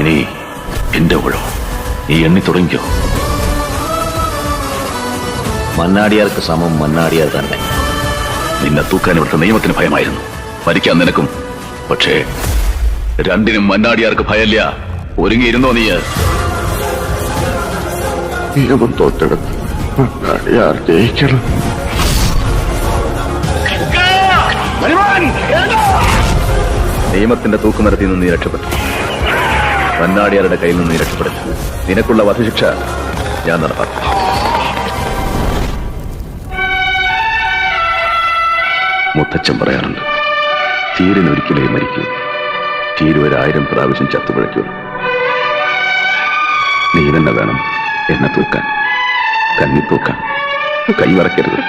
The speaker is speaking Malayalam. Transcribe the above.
ഇനി എന്റെ ഊഴം. നീ എണ്ണി തുടങ്ങിക്കോ. മന്നാടിയാർക്ക് സമം മന്നാടിയാർ തന്നെ. നിന്നെ തൂക്കാൻ ഇവിടുത്തെ നിയമത്തിന് ഭയമായിരുന്നു. മരിക്കാൻ നിനക്കും. പക്ഷേ രണ്ടിനും മന്നാടിയാർക്ക് ഭയമില്ല. ഒരുങ്ങിയിരുന്നോ നീ? നിയമം തോറ്റെടുത്ത് മന്നാടിയാർ ജയിക്കണം. നിയമത്തിന്റെ തൂക്കുമരത്തിൽ നിന്ന് നീ രക്ഷപ്പെട്ടു. മന്നാടിയാരുടെ കയ്യിൽ നിന്ന് നീ രക്ഷപ്പെടും. നിനക്കുള്ള വധശിക്ഷ ഞാൻ നടപ്പാക്കും. മുത്തച്ഛൻ പറയാറുണ്ട്, ചീരനൊരിക്കലേ മരിക്കൂ, ചീര 1000 പ്രാവശ്യം ചത്തുപിഴയ്ക്കൂ. നീ തന്നെ വേണം എന്നെ തൂക്കാൻ, കന്നി തൂക്കാൻ. കൈ മറക്കരുത്.